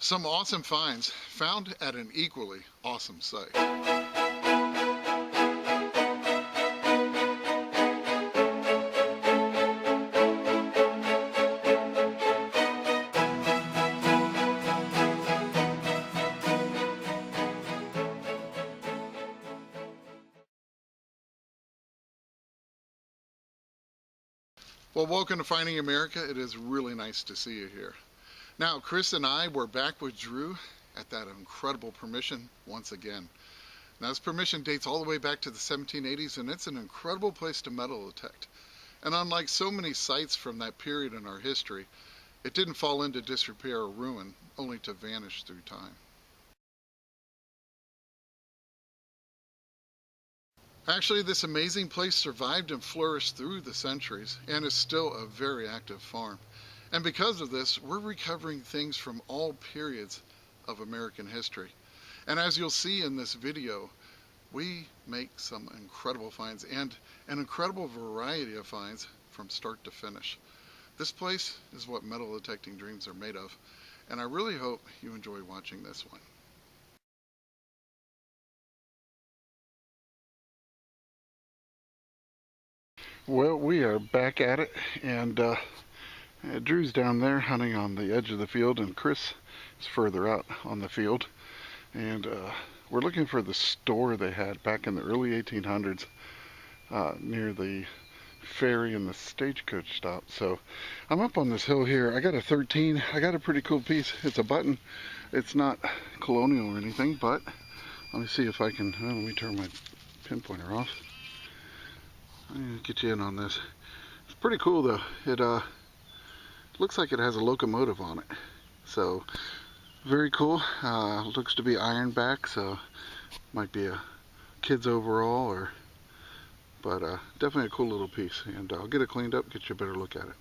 Some awesome finds found at an equally awesome site. Well, welcome to Finding America. It is really nice to see you here. Now, Chris and I were back with Drew at that incredible permission once again. Now, this permission dates all the way back to the 1780s, and it's an incredible place to metal detect. And unlike so many sites from that period in our history, it didn't fall into disrepair or ruin, only to vanish through time. Actually, this amazing place survived and flourished through the centuries and is still a very active farm. And because of this, we're recovering things from all periods of American history. And as you'll see in this video, we make some incredible finds and an incredible variety of finds from start to finish. This place is what metal detecting dreams are made of, and I really hope you enjoy watching this one. Well, we are back at it, and Drew's down there hunting on the edge of the field, and Chris is further out on the field. And we're looking for the store they had back in the early 1800s near the ferry and the stagecoach stop. So I'm up on this hill here. I got a 13. I got a pretty cool piece. It's a button. It's not colonial or anything, but let me see if I can. Let me turn my pinpointer off. I'm gonna get you in on this. It's pretty cool though. It looks like it has a locomotive on it. So very cool. Looks to be ironback, so might be a kid's overall, but definitely a cool little piece. And I'll get it cleaned up, get you a better look at it.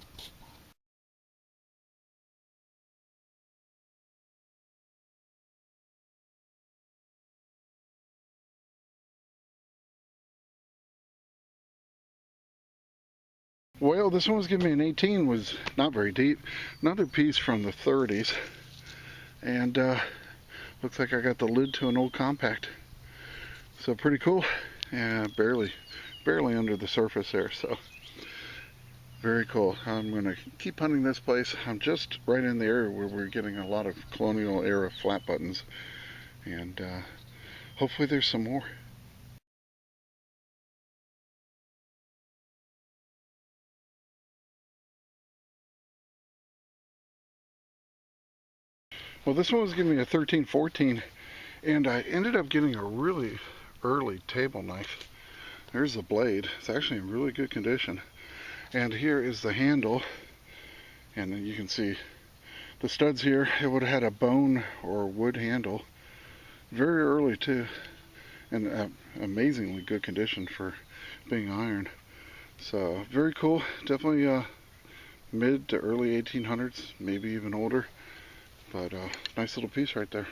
Well, this one was giving me an 18, was not very deep. Another piece from the 30s, and looks like I got the lid to an old compact. So pretty cool, and barely under the surface there, so very cool. I'm gonna keep hunting this place. I'm just right in the area where we're getting a lot of colonial era flat buttons, and hopefully there's some more. Well, this one was giving me a 13-14, and I ended up getting a really early table knife. There's the blade. It's actually in really good condition. And here is the handle, and then you can see the studs here. It would have had a bone or wood handle. Very early too, and amazingly good condition for being iron. So very cool. Definitely mid to early 1800s, maybe even older. But nice little piece right there.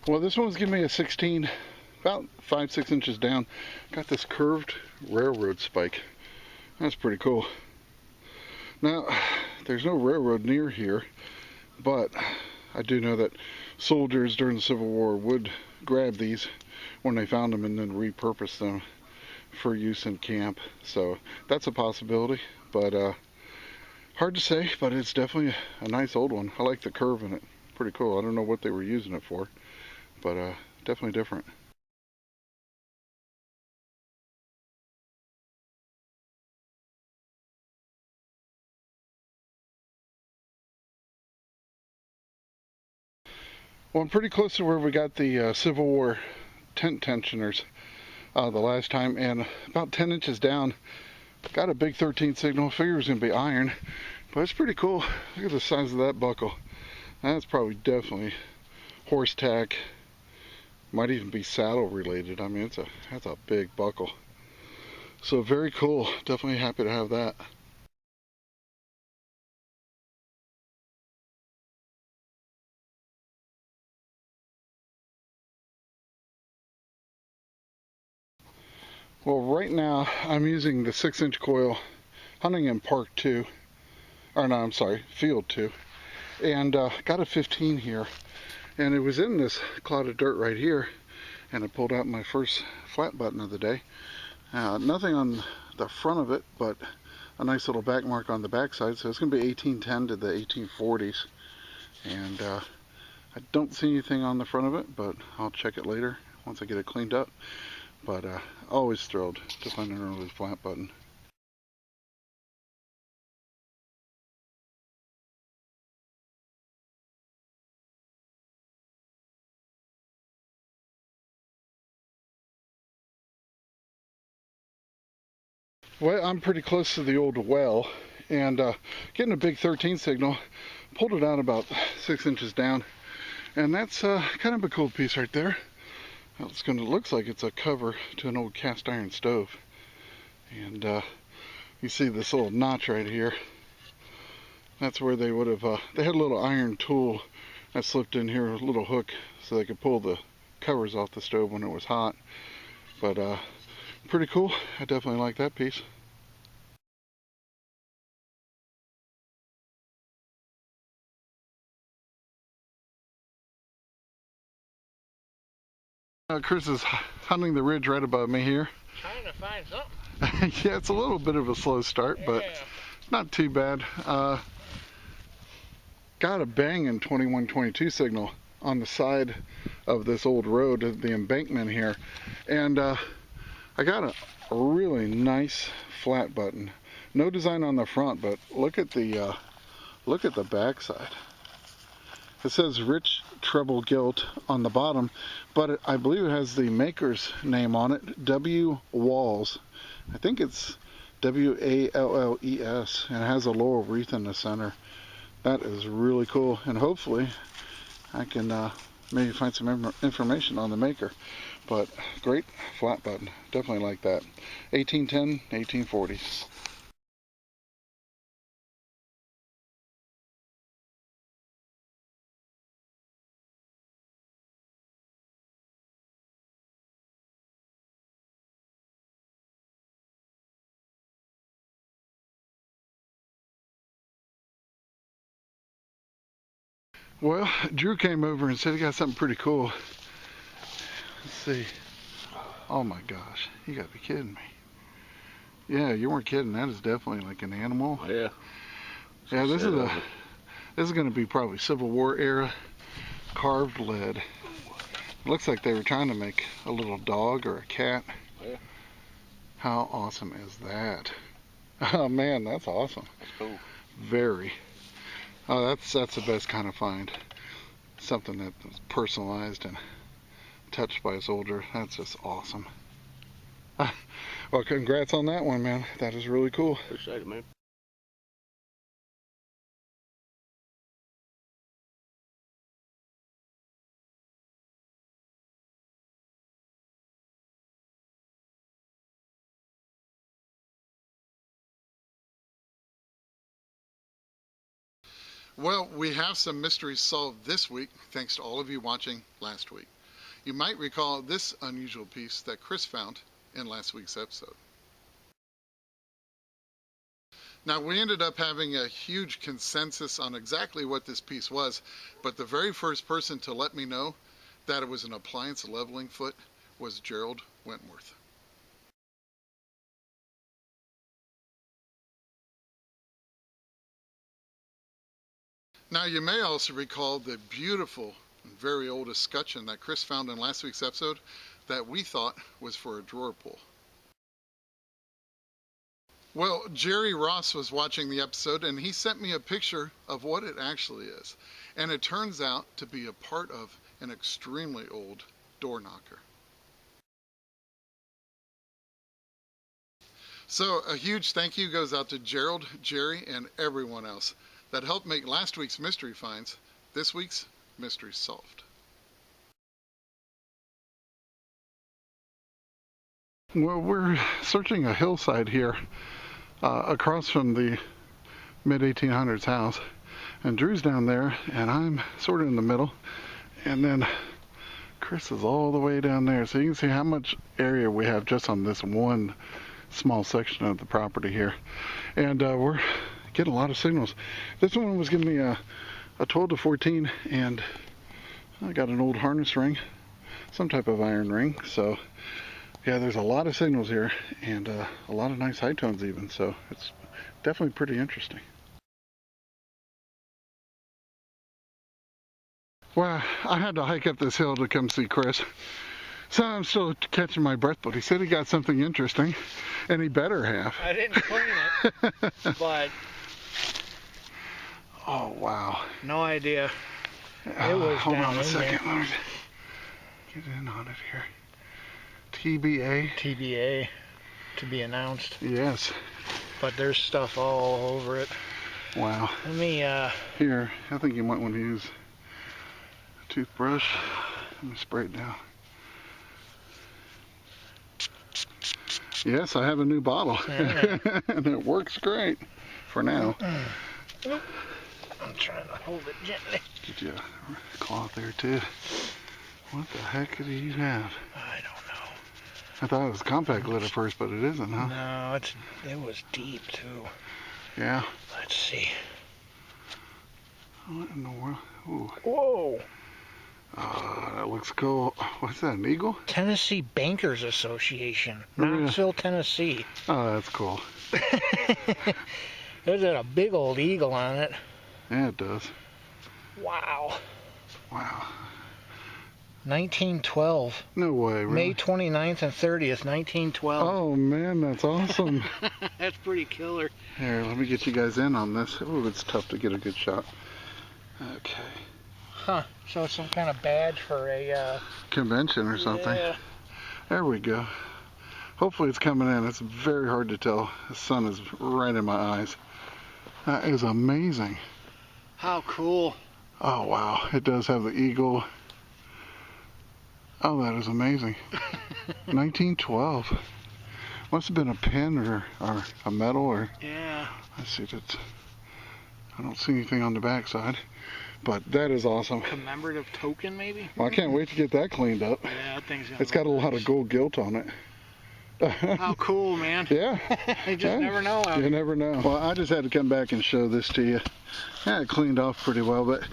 Well, this one's giving me a 16, about 5-6 inches down. Got this curved railroad spike. That's pretty cool. Now, there's no railroad near here, but I do know that soldiers during the Civil War would grab these when they found them and then repurpose them for use in camp. So that's a possibility, but hard to say, but it's definitely a nice old one. I like the curve in it. Pretty cool. I don't know what they were using it for, but definitely different. Well, I'm pretty close to where we got the Civil War tent tensioners the last time, and about 10 inches down, got a big 13 signal. Figure it was going to be iron, but it's pretty cool. Look at the size of that buckle. That's probably definitely horse tack. Might even be saddle related. I mean, that's a big buckle. So very cool. Definitely happy to have that. Well, right now I'm using the 6-inch coil hunting in Park 2, or no, I'm sorry, Field 2, and got a 15 here, and it was in this clod of dirt right here, and I pulled out my first flat button of the day. Nothing on the front of it, but a nice little back mark on the back side, so it's going to be 1810 to the 1840s, and I don't see anything on the front of it, but I'll check it later once I get it cleaned up. But always thrilled to find an early flat button. Well, I'm pretty close to the old well, and getting a big 13 signal, pulled it out about 6 inches down, and that's kind of a cool piece right there. Looks like it's a cover to an old cast iron stove, and you see this little notch right here. That's where they would have, they had a little iron tool that slipped in here, a little hook, so they could pull the covers off the stove when it was hot. But pretty cool. I definitely like that piece. Chris is hunting the ridge right above me here. Trying to find something. Yeah, it's a little bit of a slow start, but not too bad. Got a banging 2122 signal on the side of this old road, the embankment here, and I got a really nice flat button. No design on the front, but look at the back side. It says Rich Treble Gilt on the bottom, but I believe it has the maker's name on it, W. Walls. I think it's W-A-L-L-E-S, and it has a laurel wreath in the center. That is really cool, and hopefully I can maybe find some information on the maker. But great flat button, definitely like that. 1810, 1840s. Well, Drew came over and said he got something pretty cool. Let's see. Oh my gosh, you gotta be kidding me. Yeah, you weren't kidding. That is definitely like an animal. Yeah. Yeah, this is gonna be probably Civil War era carved lead. It looks like they were trying to make a little dog or a cat. Yeah. How awesome is that? Oh man, that's awesome. That's cool. Very. Oh, that's the best kind of find. Something that was personalized and touched by a soldier. That's just awesome. Well, congrats on that one, man. That is really cool. Appreciate it, man. Well, we have some mysteries solved this week, thanks to all of you watching last week. You might recall this unusual piece that Chris found in last week's episode. Now, we ended up having a huge consensus on exactly what this piece was, but the very first person to let me know that it was an appliance leveling foot was Gerald Wentworth. Now, you may also recall the beautiful and very old escutcheon that Chris found in last week's episode that we thought was for a drawer pull. Well, Jerry Ross was watching the episode and he sent me a picture of what it actually is. And it turns out to be a part of an extremely old door knocker. So a huge thank you goes out to Gerald, Jerry, and everyone else that helped make last week's mystery finds this week's mystery solved. Well, we're searching a hillside here across from the mid-1800s house, and Drew's down there and I'm sort of in the middle, and then Chris is all the way down there, so you can see how much area we have just on this one small section of the property here. And we're getting a lot of signals. This one was giving me a 12 to 14, and I got an old harness ring, some type of iron ring. So yeah, there's a lot of signals here, and a lot of nice high tones even, so it's definitely pretty interesting. Well, I had to hike up this hill to come see Chris, so I'm still catching my breath, but he said he got something interesting, and he better have. I didn't clean it, but oh wow, no idea. It was hold down on a in second, there. let me get in on it here. TBA. TBA, to be announced. Yes. But there's stuff all over it. Wow. Let me, Here, I think you might want to use a toothbrush. Let me spray it down. Yes, I have a new bottle. Yeah. And it works great for now. I'm trying to hold it gently. Get you a cloth there too. What the heck do you have? I don't know. I thought it was compact lit at first, but it isn't, huh? No, it was deep too. Yeah. Let's see. What in the world? Ooh. Whoa. Oh, that looks cool. What's that, an eagle? Tennessee Bankers Association, Really? Knoxville, Tennessee. Oh, that's cool. There's a big old eagle on it. Yeah, it does. Wow. Wow. 1912. No way, really? May 29th and 30th, 1912. Oh, man, that's awesome. That's pretty killer. Here, let me get you guys in on this. Oh, it's tough to get a good shot. Okay. Huh. So it's some kind of badge for a... Convention or something. Yeah. There we go. Hopefully it's coming in. It's very hard to tell. The sun is right in my eyes. That is amazing. How cool. Oh, wow. It does have the eagle. Oh, that is amazing. 1912. Must have been a pin or a medal or... Yeah. Let's see. I don't see anything on the back side. But that is awesome. Commemorative token, maybe? Well, I can't wait to get that cleaned up. Yeah, that thing's gonna It's got a lot of gold gilt on it. How cool, man. Yeah. You just never know. You never know. Well, I just had to come back and show this to you. Yeah, it cleaned off pretty well, but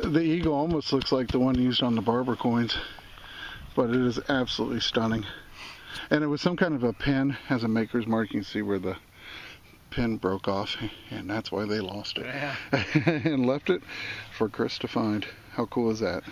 the eagle almost looks like the one used on the barber coins, but it is absolutely stunning. And it was some kind of a pin, has a maker's mark. You can see where the pin broke off, and that's why they lost it. Yeah. And left it for Chris to find. How cool is that?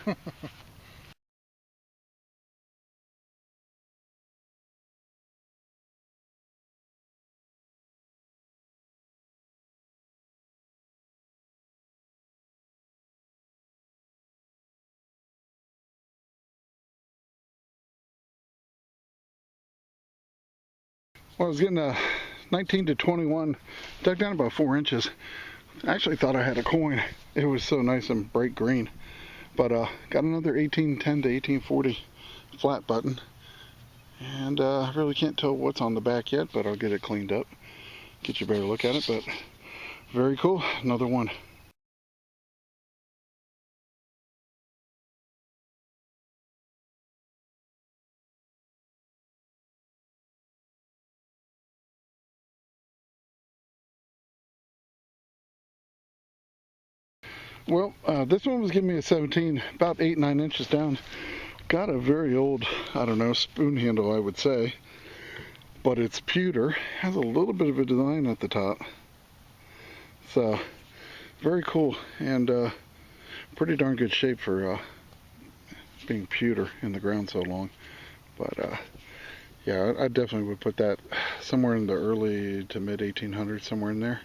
Well, I was getting a 19 to 21, dug down about 4 inches. I actually thought I had a coin. It was so nice and bright green. But got another 1810 to 1840 flat button. And I really can't tell what's on the back yet, but I'll get it cleaned up. Get you a better look at it, but very cool. Another one. Well, this one was giving me a 17, about 8-9 inches down. Got a very old, I don't know, spoon handle, I would say. But it's pewter. Has a little bit of a design at the top. So, very cool, and pretty darn good shape for being pewter in the ground so long. But yeah, I definitely would put that somewhere in the early to mid 1800s, somewhere in there.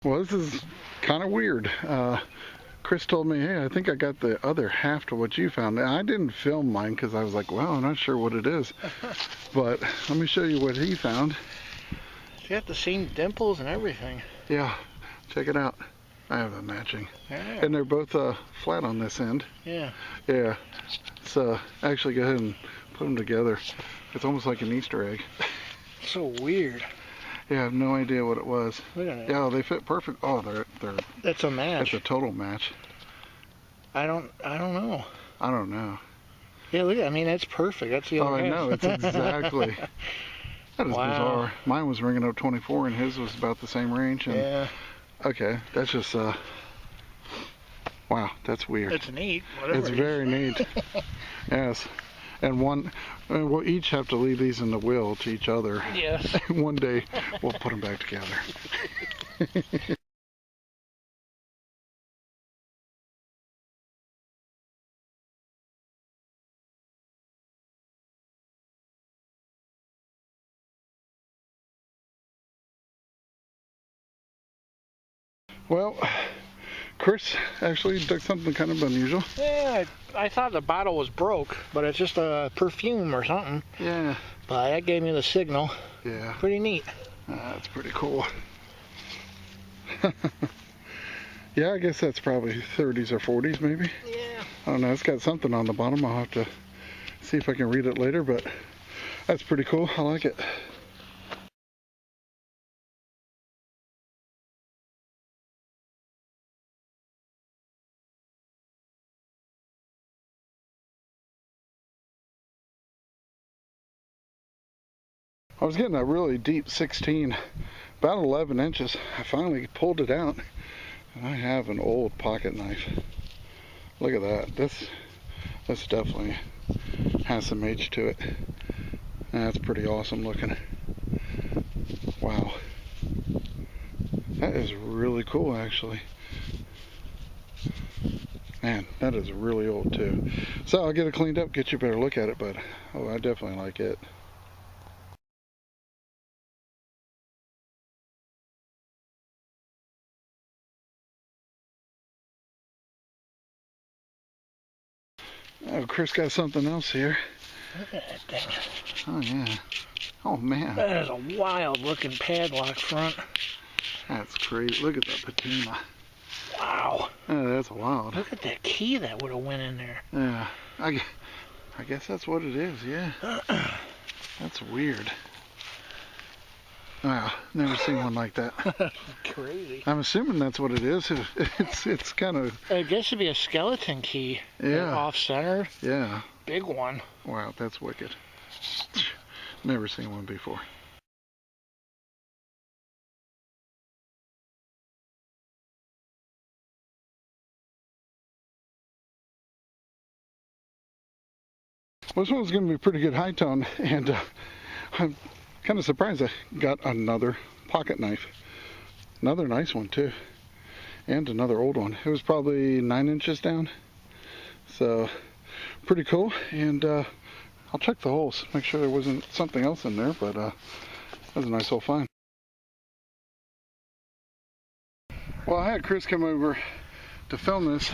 Well, this is kind of weird. Chris told me, hey, I think I got the other half to what you found. And I didn't film mine because I was like, well, I'm not sure what it is. But let me show you what he found. It's got the same dimples and everything. Yeah, check it out. I have them matching. Yeah. And they're both flat on this end. Yeah. Yeah. So actually go ahead and put them together. It's almost like an Easter egg. So weird. Yeah, I have no idea what it was. Look at it. Yeah, they fit perfect. Oh, they're That's a match. It's a total match. I don't know. I don't know. Yeah, look. I mean, that's perfect. That's the Oh, other I half. know. It's exactly. That is Wow. bizarre. Mine was ringing up 24, and his was about the same range. And, Yeah. Okay, that's just wow, that's weird. It's neat. Whatever It's it is. very neat. Yes, and we'll each have to leave these in the will to each other. Yes. One day we'll put them back together. Well, Chris actually did something kind of unusual. Yeah, I thought the bottle was broke, but it's just a perfume or something. Yeah. But that gave me the signal. Yeah. Pretty neat. That's pretty cool. Yeah, I guess that's probably 30s or 40s maybe. Yeah. I don't know, it's got something on the bottom. I'll have to see if I can read it later, but that's pretty cool. I like it. I was getting a really deep 16, about 11 inches. I finally pulled it out, and I have an old pocket knife. Look at that. This definitely has some age to it. That's pretty awesome looking. Wow. That is really cool, actually. Man, that is really old too. So I'll get it cleaned up, get you a better look at it, but oh, I definitely like it. Oh, Chris got something else here. Look at that thing. Oh yeah. Oh man. That is a wild looking padlock front. That's great. Look at the patina. Wow. Oh, that's wild. Look at that key that would have went in there. Yeah. I guess that's what it is, yeah. That's weird. Wow, never seen one like that. Crazy. I'm assuming that's what it is. It's kind of... I guess it'd be a skeleton key. Yeah. Off-center. Yeah. Big one. Wow, that's wicked. Never seen one before. Well, this one's going to be pretty good high tone, and I'm kind of surprised I got another pocket knife. Another nice one too, and another old one. It was probably 9 inches down, so pretty cool. And I'll check the holes, make sure there wasn't something else in there, but that was a nice little find. Well, I had Chris come over to film this.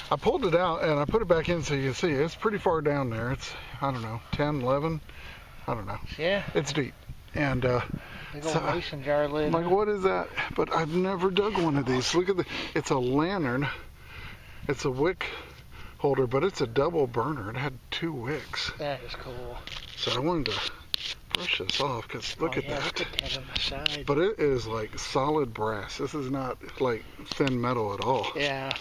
I pulled it out and I put it back in so you can see it's pretty far down there. It's, I don't know, 10, 11, I don't know. Yeah. It's deep. And Big old mason jar lid. I'm like, what is that? But I've never dug one of these. Look at it's a lantern. It's a wick holder, but it's a double burner. It had 2 wicks. That is cool. So I wanted to brush this off because look at yeah, that. Look at that on the side. But it is like solid brass. This is not like thin metal at all. Yeah.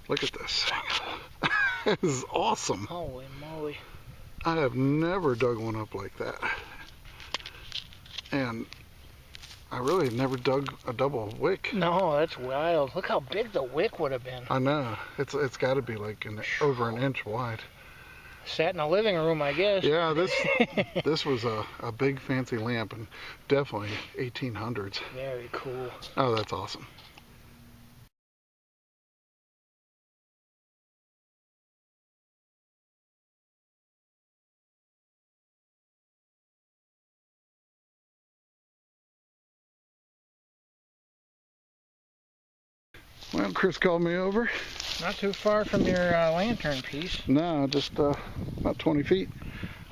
Look at this thing. This is awesome. Holy moly. I have never dug one up like that. And I really never dug a double wick. No, that's wild. Look how big the wick would have been. I know. It's got to be like over an inch wide. Sat in the living room, I guess. Yeah, this was a big fancy lamp, and definitely 1800s. Very cool. Oh, that's awesome. Well, Chris called me over. Not too far from your lantern piece. No, just about 20 feet.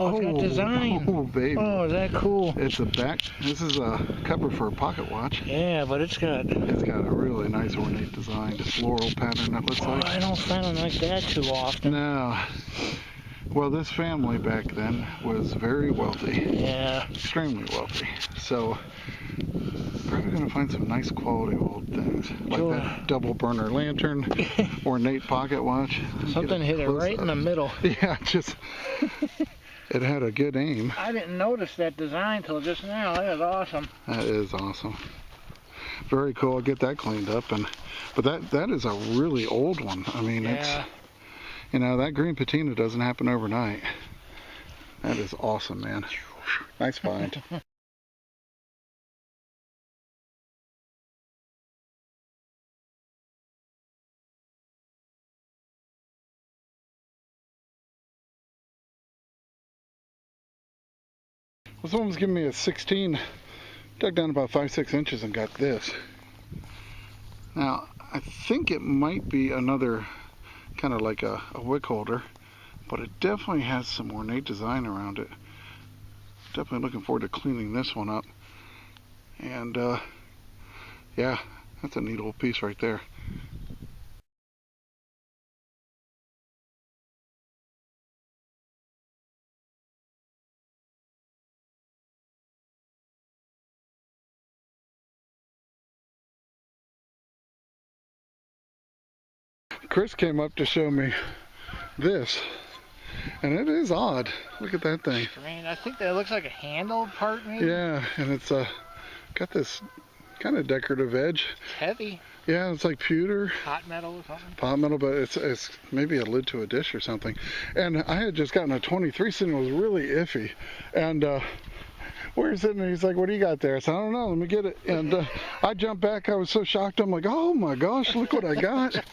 Oh, it's got design. Oh, baby. Oh, is that cool? It's a back. This is a cover for a pocket watch. Yeah, but it's got a really nice ornate design. The floral pattern, it looks like. I don't find them like that too often. No. Well, this family back then was very wealthy. Yeah. Extremely wealthy. So, probably going to find some nice quality old things. Like that double burner lantern, ornate pocket watch. Something hit it right in the middle. Yeah, just... It had a good aim. I didn't notice that design till just now. That is awesome. That is awesome. Very cool. I'll get that cleaned up. But that is a really old one. I mean, it's... You know, that green patina doesn't happen overnight. That is awesome, man. Nice find. Well, someone was giving me a 16, dug down about 5-6 inches and got this. Now, I think it might be another kind of like a wick holder, but it definitely has some ornate design around it. Definitely looking forward to cleaning this one up. And yeah, that's a neat little piece right there. Chris came up to show me this, and it is odd. Look at that thing. Strange. I think that looks like a handle part, maybe. Yeah, and it's got this kind of decorative edge. It's heavy. Yeah, it's like pewter. Hot metal or something. Pot metal, but it's maybe a lid to a dish or something. And I had just gotten a 23 and it was really iffy. And we're sitting there, he's like, what do you got there? I said, I don't know, let me get it. And I jumped back, I was so shocked, I'm like, oh my gosh, look what I got.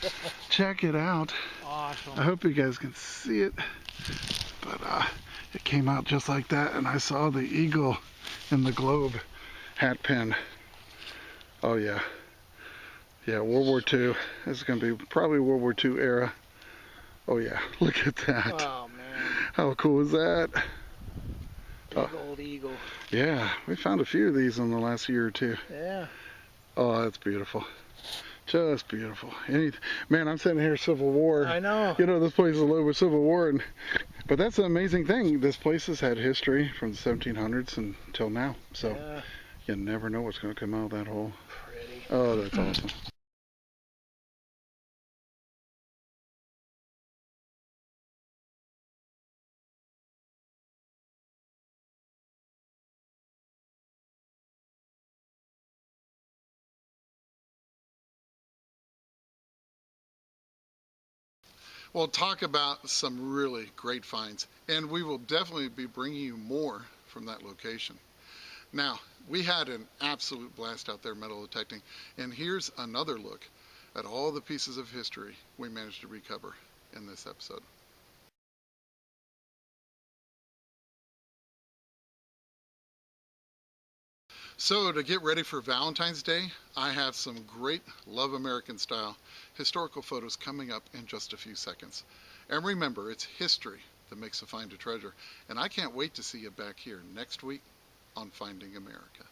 Check it out. Awesome. I hope you guys can see it. But it came out just like that, and I saw the eagle in the globe hat pin. Oh yeah. Yeah, World War II. This is going to be probably World War II era. Oh yeah, look at that. Oh man. How cool is that? Big old eagle. Yeah, we found a few of these in the last year or two. Yeah. Oh, that's beautiful. Just beautiful. Man, I'm sitting here Civil War. I know. You know, this place is loaded with Civil War. But that's an amazing thing. This place has had history from the 1700s until now. So you never know what's going to come out of that hole. Pretty. Oh, that's awesome. Well, talk about some really great finds, and we will definitely be bringing you more from that location. Now, we had an absolute blast out there metal detecting, and here's another look at all the pieces of history we managed to recover in this episode. So to get ready for Valentine's Day, I have some great Love American style historical photos coming up in just a few seconds. And remember, it's history that makes a find a treasure. And I can't wait to see you back here next week on Finding America.